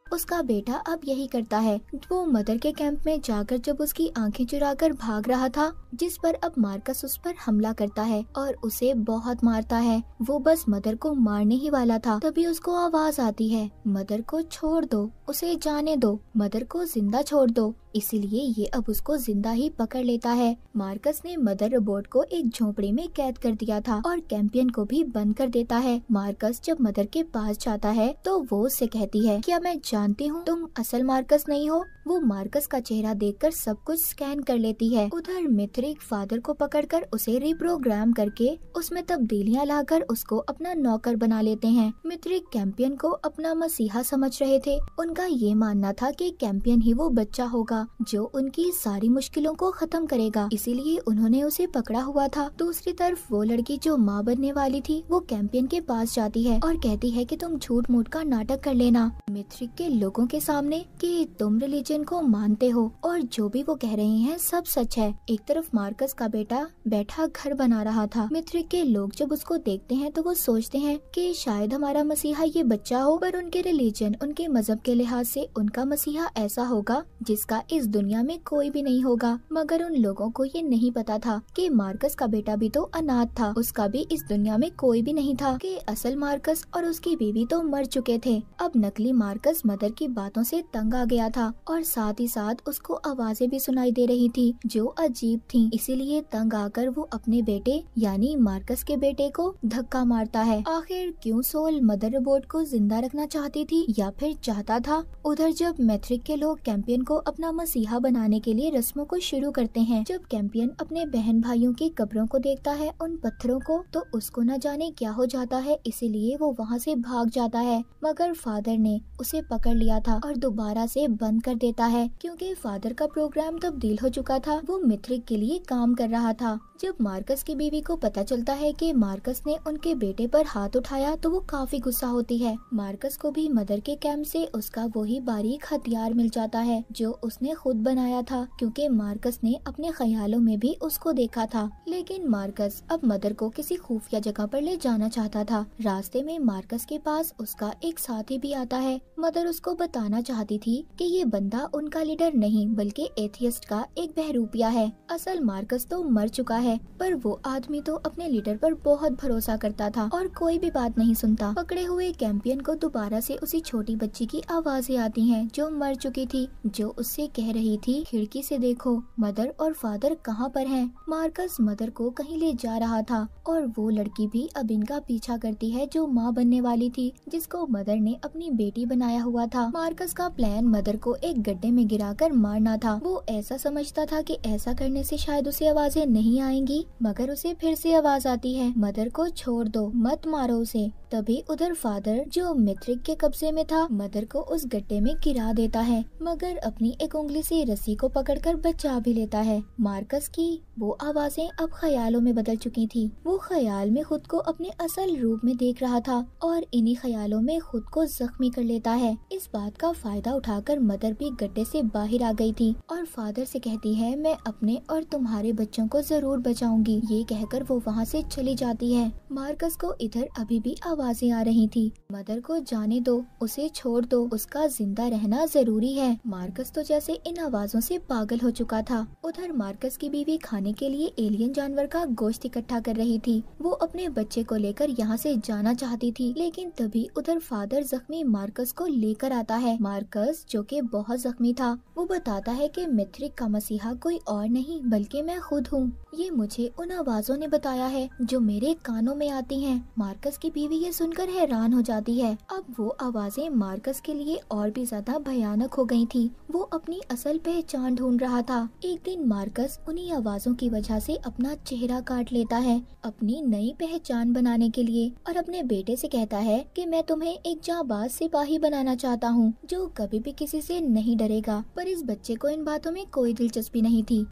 उसका बेटा अब यही करता है। वो मदर के कैंप में जाकर जब उसकी आंखें चुराकर भाग रहा था, जिस पर अब मार्कस उस पर हमला करता है और उसे बहुत मारता है। वो बस मदर को मारने ही वाला था, तभी उसको आवाज आती है मदर को छोड़ दो, उसे जाने दो, मदर को जिंदा छोड़ दो। इसीलिए ये अब उसको जिंदा ही पकड़ लेता है। मार्कस ने मदर रोबोट को एक झोपड़ी में कैद कर दिया था और कैंपियन को भी बंद कर देता है। मार्कस जब मदर के पास जाता है तो वो उससे कहती है क्या मैं जानती हूँ तुम असल मार्कस नहीं हो। वो मार्कस का चेहरा देखकर सब कुछ स्कैन कर लेती है। उधर मिथ्रिक फादर को पकड़कर उसे रिप्रोग्राम करके उसमें तब्दीलियां लाकर उसको अपना नौकर बना लेते हैं। मिथ्रिक कैंपियन को अपना मसीहा समझ रहे थे। उनका ये मानना था कि कैंपियन ही वो बच्चा होगा जो उनकी सारी मुश्किलों को खत्म करेगा, इसीलिए उन्होंने उसे पकड़ा हुआ था। दूसरी तरफ वो लड़की जो माँ बनने वाली थी, वो कैंपियन के पास जाती है और कहती है कि तुम झूठ मूठ का नाटक कर लेना मिथ्रिक के लोगों के सामने कि तुम रिलीजन को मानते हो और जो भी वो कह रहे हैं सब सच है। एक तरफ मार्कस का बेटा बैठा घर बना रहा था। मिथ्रिक के लोग जब उसको देखते हैं तो वो सोचते हैं कि शायद हमारा मसीहा ये बच्चा हो, पर उनके रिलीजन, उनके मजहब के लिहाज से उनका मसीहा ऐसा होगा जिसका इस दुनिया में कोई भी नहीं होगा। मगर उन लोगों को ये नहीं पता था कि मार्कस का बेटा भी तो अनाथ था, उसका भी इस दुनिया में कोई भी नहीं था, कि असल मार्कस और उसकी बीवी तो मर चुके थे। अब नकली मार्कस मदर की बातों से तंग आ गया था और साथ ही साथ उसको आवाजें भी सुनाई दे रही थी जो अजीब थी। इसीलिए तंग आकर वो अपने बेटे यानी मार्कस के बेटे को धक्का मारता है। आखिर क्यों सोल मदर रोबोट को जिंदा रखना चाहती थी या फिर चाहता था। उधर जब मैथ्रिक के लोग कैंपियन को अपना मसीहा बनाने के लिए रस्मों को शुरू करते हैं। जब कैंपियन अपने बहन भाइयों की कब्रों को देखता है, उन पत्थरों को, तो उसको न जाने क्या हो जाता है, इसीलिए वो वहाँ से भाग जाता है। मगर फादर ने उसे पकड़ लिया था और दोबारा से बंद कर देता है, क्योंकि फादर का प्रोग्राम तब्दील हो चुका था। वो मिथ्रिक के लिए काम कर रहा था। जब मार्कस की बीवी को पता चलता है कि मार्कस ने उनके बेटे पर हाथ उठाया, तो वो काफी गुस्सा होती है। मार्कस को भी मदर के कैंप से उसका वही बारीक हथियार मिल जाता है जो उसने खुद बनाया था, क्योंकि मार्कस ने अपने ख्यालों में भी उसको देखा था। लेकिन मार्कस अब मदर को किसी खुफिया जगह पर ले जाना चाहता था। रास्ते में मार्कस के पास उसका एक साथी भी आता है। मदर उसको बताना चाहती थी कि ये बंदा उनका लीडर नहीं बल्कि एथियस्ट का एक बहरूपिया है। असल मार्कस तो मर चुका है, पर वो आदमी तो अपने लीडर पर बहुत भरोसा करता था और कोई भी बात नहीं सुनता। पकड़े हुए कैंपियन को दोबारा से उसी छोटी बच्ची की आवाजें आती हैं जो मर चुकी थी, जो उससे कह रही थी, खिड़की से देखो मदर और फादर कहाँ पर हैं। मार्कस मदर को कहीं ले जा रहा था और वो लड़की भी अब इनका पीछा करती है जो माँ बनने वाली थी, जिसको मदर ने अपनी बेटी बनाया हुआ था। मार्कस का प्लान मदर को एक गड्ढे में गिराकर मारना था। वो ऐसा समझता था कि ऐसा करने से शायद उसे आवाजें नहीं आएंगी, मगर उसे फिर से आवाज आती है, मदर को छोड़ दो, मत मारो उसे। तभी उधर फादर जो मिथ्रिक के कब्जे में था, मदर को उस गड्ढे में गिरा देता है, मगर अपनी एक उंगली से रस्सी को पकड़कर बचा भी लेता है। मार्कस की वो आवाजें अब ख्यालों में बदल चुकी थी। वो ख्याल में खुद को अपने असल रूप में देख रहा था और इन्हीं ख्यालों में खुद को जख्मी कर लेता है। इस बात का फायदा उठाकर मदर भी गड्ढे से बाहर आ गई थी और फादर से कहती है, मैं अपने और तुम्हारे बच्चों को जरूर बचाऊंगी। ये कहकर वो वहाँ से चली जाती है। मार्कस को इधर अभी भी आवाजें आ रही थी, मदर को जाने दो, उसे छोड़ दो, उसका जिंदा रहना जरूरी है। मार्कस तो जैसे इन आवाजों से पागल हो चुका था। उधर मार्कस की बीवी खाने के लिए एलियन जानवर का गोश्त इकट्ठा कर रही थी। वो अपने बच्चे को लेकर यहाँ से जाना चाहती थी, लेकिन तभी उधर फादर जख्मी मार्कस को लेकर आता है। मार्कस जो कि बहुत जख्मी था, वो बताता है कि मिथ्रिक का मसीहा कोई और नहीं बल्कि मैं खुद हूँ। ये मुझे उन आवाजों ने बताया है जो मेरे कानों में आती हैं। मार्कस की बीवी ये सुनकर हैरान हो जाती है। अब वो आवाजें मार्कस के लिए और भी ज्यादा भयानक हो गई थी। वो अपनी असल पहचान ढूंढ रहा था। एक दिन मार्कस उन्हीं आवाजों की वजह से अपना चेहरा काट लेता है अपनी नई पहचान बनाने के लिए, और अपने बेटे से कहता है कि मैं तुम्हें एक जांबाज सिपाही बनाना चाहता हूँ जो कभी भी किसी से नहीं डरेगा। पर इस बच्चे को इन बातों में कोई दिलचस्पी नहीं थी।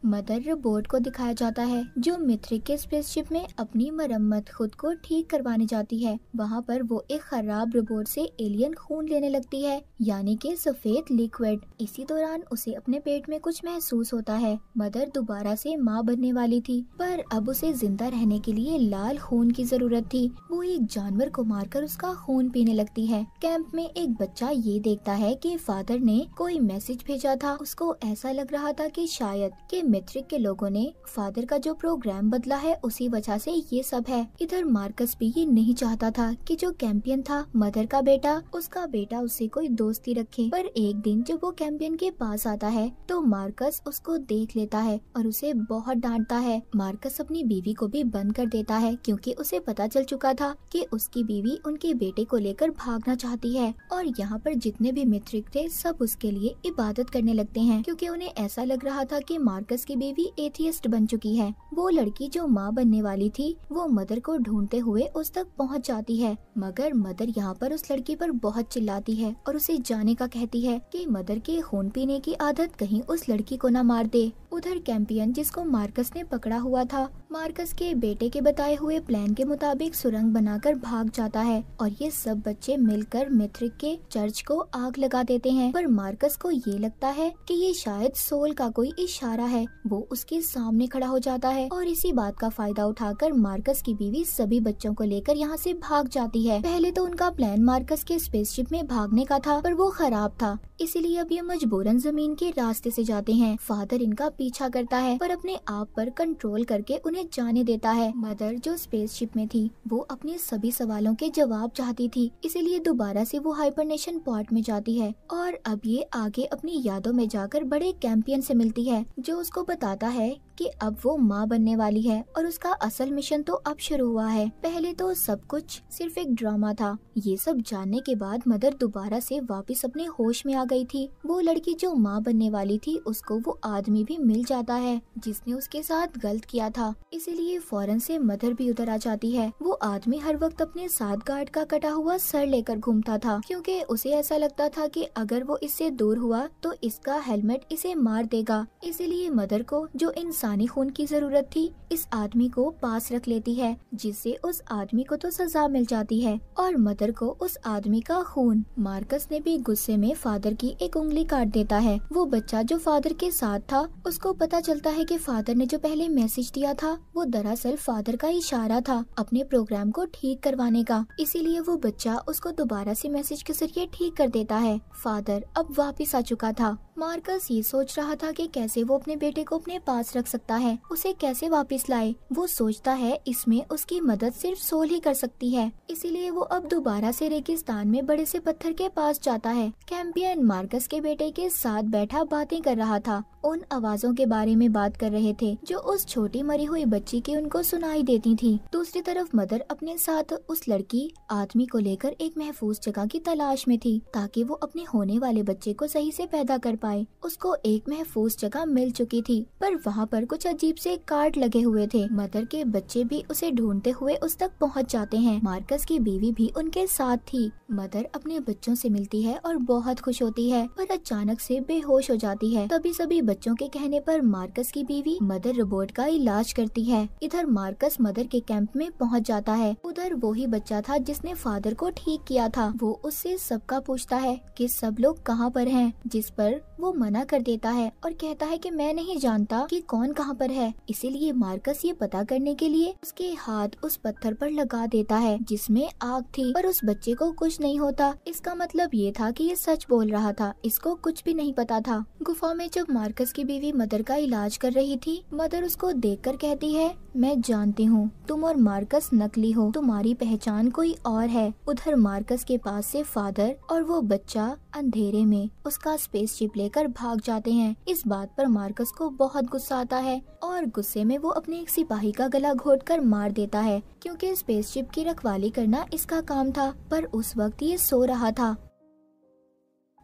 मदर रोबोट को दिखाया जाता है जो मिथ्रिक के स्पेसशिप में अपनी मरम्मत खुद को ठीक करवाने जाती है। वहाँ पर वो एक खराब रोबोट से एलियन खून लेने लगती है, यानी कि सफेद लिक्विड। इसी दौरान उसे अपने पेट में कुछ महसूस होता है। मदर दोबारा से माँ बनने वाली थी, पर अब उसे जिंदा रहने के लिए लाल खून की जरूरत थी। वो एक जानवर को मारकर उसका खून पीने लगती है। कैंप में एक बच्चा ये देखता है कि फादर ने कोई मैसेज भेजा था। उसको ऐसा लग रहा था कि शायद कि मिथ्रिक के लोगों ने फादर का जो प्रोग्राम बदला है उसी वजह से ये सब है। इधर मार्कस भी ये नहीं चाहता था कि जो कैंपियन था मदर का बेटा, उसका बेटा उससे कोई दोस्ती रखे। पर एक दिन जब वो कैंपियन के पास आता है तो मार्कस उसको देख लेता है और उसे बहुत डांटता है। मार्कस अपनी बीवी को भी बंद कर देता है क्योंकि उसे पता चल चुका था कि उसकी बीवी उनके बेटे को लेकर भागना चाहती है, और यहाँ पर जितने भी मिथ्रिक थे सब उसके लिए इबादत करने लगते हैं, क्योंकि उन्हें ऐसा लग रहा था कि मार्कस की बेबी एथियस्ट बन चुकी है। वो लड़की जो माँ बनने वाली थी वो मदर को ढूंढते हुए उस तक पहुँच जाती है, मगर मदर यहाँ पर उस लड़की पर बहुत चिल्लाती है और उसे जाने का कहती है कि मदर के खून पीने की आदत कहीं उस लड़की को न मार दे। उधर कैंपियन जिसको मार्कस ने पकड़ा हुआ था, मार्कस के बेटे के बताए हुए प्लान के मुताबिक सुरंग बनाकर भाग जाता है और ये सब बच्चे मिलकर मिथ्रिक के चर्च को आग लगा देते हैं। पर मार्कस को ये लगता है कि ये शायद सोल का कोई इशारा है। वो उसके सामने खड़ा हो जाता है और इसी बात का फायदा उठाकर मार्कस की बीवी सभी बच्चों को लेकर यहाँ से भाग जाती है। पहले तो उनका प्लान मार्कस के स्पेसशिप में भागने का था, पर वो खराब था, इसीलिए अब ये मजबूरन जमीन के रास्ते से जाते हैं। फादर इनका पीछा करता है पर अपने आप पर कंट्रोल करके उन्हें जाने देता है। मदर जो स्पेसशिप में थी वो अपने सभी सवालों के जवाब चाहती थी, इसीलिए दोबारा से वो हाइबरनेशन पॉड में जाती है और अब ये आगे अपनी यादों में जाकर बड़े कैंपियन से मिलती है जो उसको बताता है कि अब वो माँ बनने वाली है और उसका असल मिशन तो अब शुरू हुआ है। पहले तो सब कुछ सिर्फ एक ड्रामा था। ये सब जानने के बाद मदर दोबारा से वापस अपने होश में आ गई थी। वो लड़की जो माँ बनने वाली थी उसको वो आदमी भी मिल जाता है जिसने उसके साथ गलत किया था, इसीलिए फौरन से मदर भी उधर आ जाती है। वो आदमी हर वक्त अपने साथ गार्ड का कटा हुआ सर लेकर घूमता था क्योंकि उसे ऐसा लगता था कि अगर वो इससे दूर हुआ तो इसका हेलमेट इसे मार देगा। इसीलिए मदर को जो इंसानी खून की जरूरत थी इस आदमी को पास रख लेती है, जिससे उस आदमी को तो सजा मिल जाती है और मदर को उस आदमी का खून। मार्कस ने भी गुस्से में फादर की एक उंगली काट देता है। वो बच्चा जो फादर के साथ था उसको पता चलता है कि फादर ने जो पहले मैसेज दिया था वो दरअसल फादर का इशारा था अपने प्रोग्राम को ठीक करवाने का, इसीलिए वो बच्चा उसको दोबारा से मैसेज के जरिए ठीक कर देता है। फादर अब वापस आ चुका था। मार्कस ये सोच रहा था कि कैसे वो अपने बेटे को अपने पास रख सकता है, उसे कैसे वापस लाए। वो सोचता है इसमें उसकी मदद सिर्फ सोल ही कर सकती है, इसीलिए वो अब दोबारा से रेगिस्तान में बड़े से पत्थर के पास जाता है। कैंपियन मार्कस के बेटे के साथ बैठा बातें कर रहा था। उन आवाजों के बारे में बात कर रहे थे जो उस छोटी मरी हुई बच्ची की उनको सुनाई देती थी। दूसरी तरफ मदर अपने साथ उस लड़की आदमी को लेकर एक महफूज जगह की तलाश में थी ताकि वो अपने होने वाले बच्चे को सही से पैदा कर पाए। उसको एक महफूज जगह मिल चुकी थी पर वहाँ पर कुछ अजीब से कार्ड लगे हुए थे। मदर के बच्चे भी उसे ढूंढते हुए उस तक पहुँच जाते हैं। मार्कस की बीवी भी उनके साथ थी। मदर अपने बच्चों से मिलती है और बहुत खुश होती है पर अचानक से बेहोश हो जाती है। तभी सभी बच्चों के कहने पर मार्कस की बीवी मदर रोबोट का इलाज करती है। इधर मार्कस मदर के कैंप में पहुंच जाता है। उधर वो ही बच्चा था जिसने फादर को ठीक किया था। वो उससे सबका पूछता है कि सब लोग कहाँ पर हैं, जिस पर वो मना कर देता है और कहता है कि मैं नहीं जानता कि कौन कहाँ पर है। इसीलिए मार्कस ये पता करने के लिए उसके हाथ उस पत्थर पर लगा देता है जिसमें आग थी, पर उस बच्चे को कुछ नहीं होता। इसका मतलब ये था कि ये सच बोल रहा था, इसको कुछ भी नहीं पता था। गुफा में जब मार्कस की बीवी मदर का इलाज कर रही थी, मदर उसको देखकर कहती है, मैं जानती हूँ तुम और मार्कस नकली हो, तुम्हारी पहचान कोई और है। उधर मार्कस के पास से फादर और वो बच्चा अंधेरे में उसका स्पेसशिप लेकर भाग जाते हैं। इस बात पर मार्कस को बहुत गुस्सा आता है और गुस्से में वो अपने एक सिपाही का गला घोटकर मार देता है क्योंकि स्पेसशिप की रखवाली करना इसका काम था, पर उस वक्त ये सो रहा था।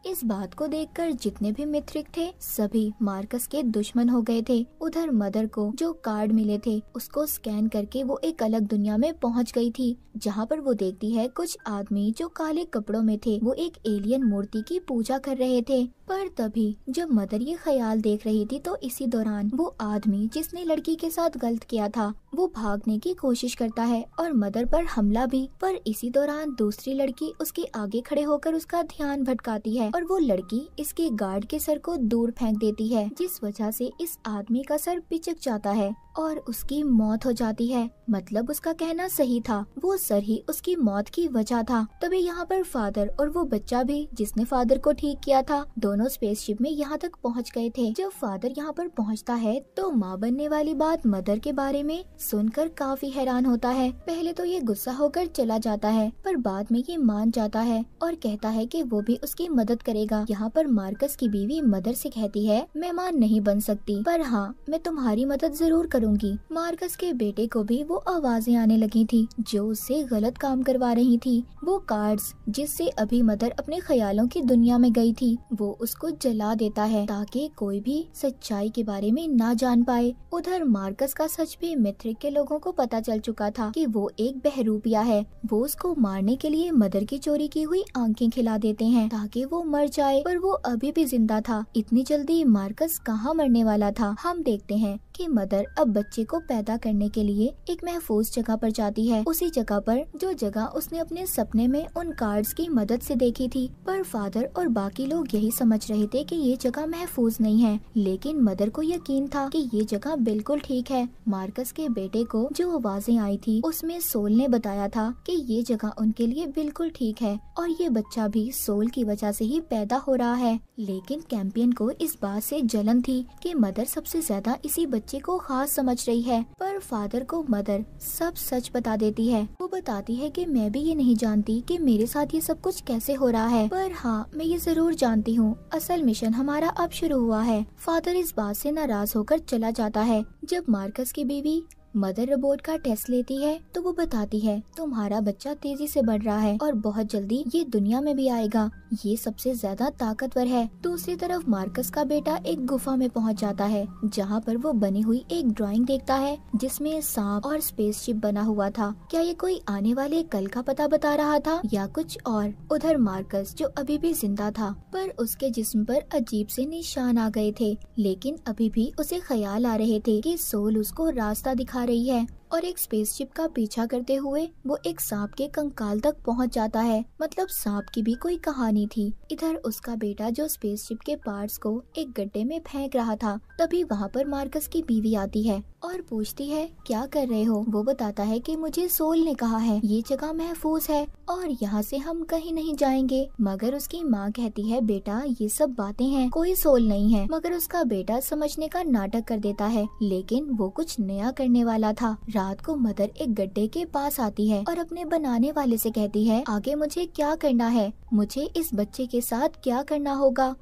इस बात को देखकर जितने भी मित्रिक थे सभी मार्कस के दुश्मन हो गए थे। उधर मदर को जो कार्ड मिले थे उसको स्कैन करके वो एक अलग दुनिया में पहुंच गई थी, जहां पर वो देखती है कुछ आदमी जो काले कपड़ों में थे वो एक एलियन मूर्ति की पूजा कर रहे थे। पर तभी जब मदर ये ख्याल देख रही थी तो इसी दौरान वो आदमी जिसने लड़की के साथ गलत किया था वो भागने की कोशिश करता है और मदर पर हमला भी। पर इसी दौरान दूसरी लड़की उसके आगे खड़े होकर उसका ध्यान भटकाती है और वो लड़की इसके गार्ड के सर को दूर फेंक देती है, जिस वजह से इस आदमी का सर पिचक जाता है और उसकी मौत हो जाती है। मतलब उसका कहना सही था, वो सर ही उसकी मौत की वजह था। तभी यहाँ पर फादर और वो बच्चा भी जिसने फादर को ठीक किया था दोनों स्पेसशिप में यहाँ तक पहुँच गए थे। जब फादर यहाँ पर पहुँचता है तो माँ बनने वाली बात मदर के बारे में सुनकर काफी हैरान होता है। पहले तो ये गुस्सा होकर चला जाता है पर बाद में ये मान जाता है और कहता है कि वो भी उसकी मदद करेगा। यहाँ पर मार्कस की बीवी मदर से कहती है, मैं माँ नहीं बन सकती पर हाँ मैं तुम्हारी मदद जरूर करूँगी। मार्कस के बेटे को भी वो आवाजें आने लगी थी जो उससे गलत काम करवा रही थी। वो कार्ड्स जिससे अभी मदर अपने ख्यालों की दुनिया में गई थी वो उसको जला देता है ताकि कोई भी सच्चाई के बारे में ना जान पाए। उधर मार्कस का सच भी मिथ्रिक के लोगों को पता चल चुका था कि वो एक बहरूपिया है। वो उसको मारने के लिए मदर की चोरी की हुई आंखें खिला देते हैं ताकि वो मर जाए, पर वो अभी भी जिंदा था। इतनी जल्दी मार्कस कहाँ मरने वाला था। हम देखते हैं कि मदर अब बच्चे को पैदा करने के लिए एक महफूज जगह पर जाती है, उसी जगह पर जो जगह उसने अपने सपने में उन कार्ड्स की मदद से देखी थी। पर फादर और बाकी लोग यही समझ रहे थे कि ये जगह महफूज नहीं है, लेकिन मदर को यकीन था कि ये जगह बिल्कुल ठीक है। मार्कस के बेटे को जो आवाजें आई थी उसमें सोल ने बताया था कि ये जगह उनके लिए बिल्कुल ठीक है और ये बच्चा भी सोल की वजह से ही पैदा हो रहा है। लेकिन कैंपियन को इस बात से जलन थी कि मदर सबसे ज्यादा इसी बच्चे को खास समझ रही है, पर फादर को मदर सब सच बता देती है। वो बताती है कि मैं भी ये नहीं जानती कि मेरे साथ ये सब कुछ कैसे हो रहा है, पर हाँ मैं ये जरूर जानती हूँ असल मिशन हमारा अब शुरू हुआ है। फादर इस बात से नाराज होकर चला जाता है। जब मार्कस की बीवी मदर रोबोट का टेस्ट लेती है तो वो बताती है तुम्हारा बच्चा तेजी से बढ़ रहा है और बहुत जल्दी ये दुनिया में भी आएगा, ये सबसे ज्यादा ताकतवर है। दूसरी तरफ मार्कस का बेटा एक गुफा में पहुंच जाता है जहां पर वो बनी हुई एक ड्राइंग देखता है जिसमें सांप और स्पेसशिप बना हुआ था। क्या ये कोई आने वाले कल का पता बता रहा था या कुछ और? उधर मार्कस जो अभी भी जिंदा था पर उसके जिस्म पर अजीब से निशान आ गए थे, लेकिन अभी भी उसे ख्याल आ रहे थे कि सोल उसको रास्ता दिखा रही है और एक स्पेसशिप का पीछा करते हुए वो एक सांप के कंकाल तक पहुंच जाता है। मतलब सांप की भी कोई कहानी थी। इधर उसका बेटा जो स्पेसशिप के पार्ट्स को एक गड्ढे में फेंक रहा था, तभी वहाँ पर मार्कस की बीवी आती है और पूछती है क्या कर रहे हो। वो बताता है कि मुझे सोल ने कहा है ये जगह महफूज है और यहाँ से हम कहीं नहीं जाएंगे। मगर उसकी माँ कहती है बेटा ये सब बातें हैं, कोई सोल नहीं है। मगर उसका बेटा समझने का नाटक कर देता है, लेकिन वो कुछ नया करने वाला था। रात को मदर एक गड्ढे के पास आती है और अपने बनाने वाले से कहती है आगे मुझे क्या करना है, मुझे इस बच्चे के साथ क्या करना होगा।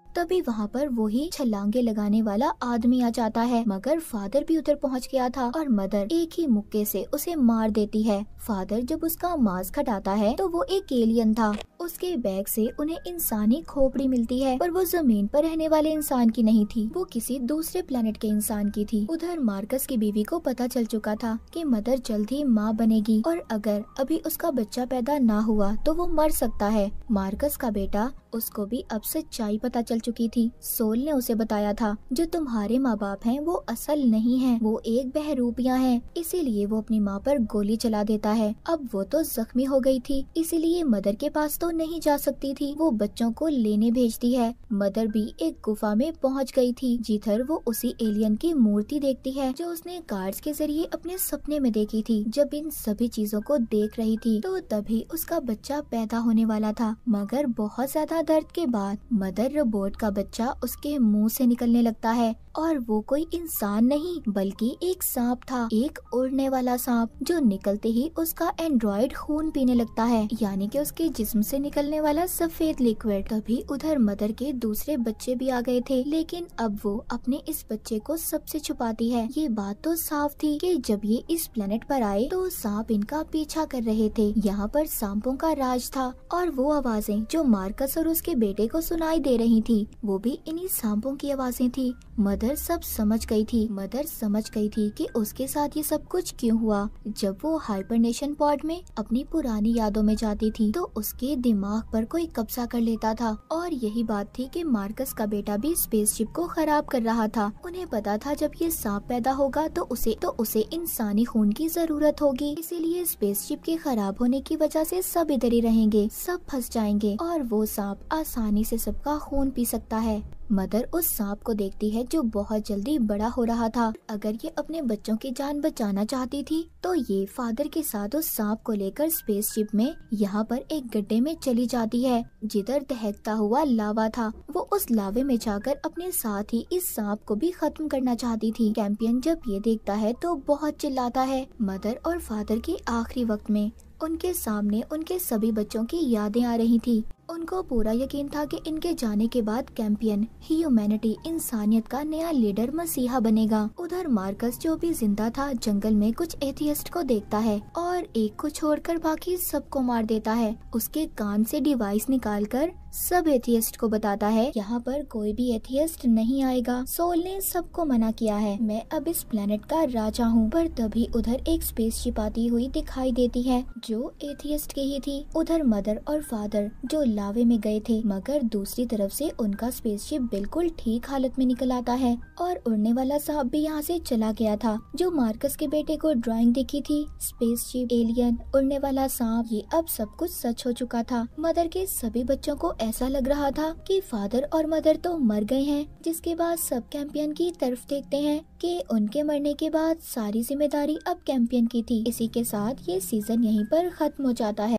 तभी वहाँ पर वही छलांगे लगाने वाला आदमी आ जाता है, मगर फादर भी उधर पहुँच गया था और मदर एक ही मुक्के से उसे मार देती है। फादर जब उसका मास्क हटाता है तो वो एक एलियन था। उसके बैग से उन्हें इंसानी खोपड़ी मिलती है, पर वो जमीन पर रहने वाले इंसान की नहीं थी, वो किसी दूसरे प्लेनेट के इंसान की थी। उधर मार्कस की बीवी को पता चल चुका था कि मदर जल्द ही माँ बनेगी और अगर अभी उसका बच्चा पैदा ना हुआ तो वो मर सकता है। मार्कस का बेटा उसको भी अब सच्चाई पता चल चुकी थी। सोल ने उसे बताया था जो तुम्हारे माँ बाप हैं वो असल नहीं हैं, वो एक बहरूपियाँ हैं। इसीलिए वो अपनी माँ पर गोली चला देता है। अब वो तो जख्मी हो गई थी, इसीलिए मदर के पास तो नहीं जा सकती थी, वो बच्चों को लेने भेजती है। मदर भी एक गुफा में पहुँच गई थी जिधर वो उसी एलियन की मूर्ति देखती है जो उसने कार्ड्स के जरिए अपने सपने में देखी थी। जब इन सभी चीजों को देख रही थी तो तभी उसका बच्चा पैदा होने वाला था, मगर बहुत ज्यादा दर्द के बाद मदर रोबोट का बच्चा उसके मुंह से निकलने लगता है और वो कोई इंसान नहीं बल्कि एक सांप था, एक उड़ने वाला सांप जो निकलते ही उसका एंड्रॉइड खून पीने लगता है, यानी कि उसके जिस्म से निकलने वाला सफेद लिक्विड। तभी उधर मदर के दूसरे बच्चे भी आ गए थे, लेकिन अब वो अपने इस बच्चे को सबसे छुपाती है। ये बात तो साफ थी कि जब ये इस प्लेनेट पर आए तो सांप इनका पीछा कर रहे थे। यहाँ पर सांपों का राज था और वो आवाजें जो मार्कस और उसके बेटे को सुनाई दे रही थी वो भी इन्हीं सांपों की आवाजें थी। मदर सब समझ गई थी। मदर समझ गई थी कि उसके साथ ये सब कुछ क्यों हुआ। जब वो हाइबरनेशन पॉड में अपनी पुरानी यादों में जाती थी तो उसके दिमाग पर कोई कब्जा कर लेता था और यही बात थी कि मार्कस का बेटा भी स्पेसशिप को खराब कर रहा था। उन्हें पता था जब ये सांप पैदा होगा तो उसे इंसानी खून की जरूरत होगी, इसीलिए स्पेसशिप के खराब होने की वजह से सब इधर ही रहेंगे, सब फंस जाएंगे और वो सांप आसानी से सबका खून पी सकता है। मदर उस सांप को देखती है जो बहुत जल्दी बड़ा हो रहा था। अगर ये अपने बच्चों की जान बचाना चाहती थी तो ये फादर के साथ उस सांप को लेकर स्पेसशिप में यहाँ पर एक गड्ढे में चली जाती है जिधर दहकता हुआ लावा था। वो उस लावे में जाकर अपने साथ ही इस सांप को भी खत्म करना चाहती थी। कैंपियन जब ये देखता है तो बहुत चिल्लाता है। मदर और फादर के आखिरी वक्त में उनके सामने उनके सभी बच्चों की यादें आ रही थी। उनको पूरा यकीन था कि इनके जाने के बाद कैंपियन ह्यूमैनिटी इंसानियत का नया लीडर मसीहा बनेगा। उधर मार्कस जो भी जिंदा था जंगल में कुछ एथियस्ट को देखता है और एक को छोड़कर बाकी सबको मार देता है। उसके कान से डिवाइस निकालकर सब एथियस्ट को बताता है यहाँ पर कोई भी एथियस्ट नहीं आएगा, सोल ने सबको मना किया है, मैं अब इस प्लेनेट का राजा हूँ। पर तभी उधर एक स्पेसशिप आती हुई दिखाई देती है जो एथियस्ट की ही थी। उधर मदर और फादर जो लावे में गए थे, मगर दूसरी तरफ से उनका स्पेसशिप बिल्कुल ठीक हालत में निकल आता है और उड़ने वाला सांप भी यहाँ से चला गया था। जो मार्कस के बेटे को ड्राइंग दिखी थी, स्पेसशिप, एलियन, उड़ने वाला सांप, ये अब सब कुछ सच हो चुका था। मदर के सभी बच्चों को ऐसा लग रहा था कि फादर और मदर तो मर गए हैं, जिसके बाद सब कैंपियन की तरफ देखते हैं कि उनके मरने के बाद सारी जिम्मेदारी अब कैंपियन की थी। इसी के साथ ये सीजन यहीं पर खत्म हो जाता है।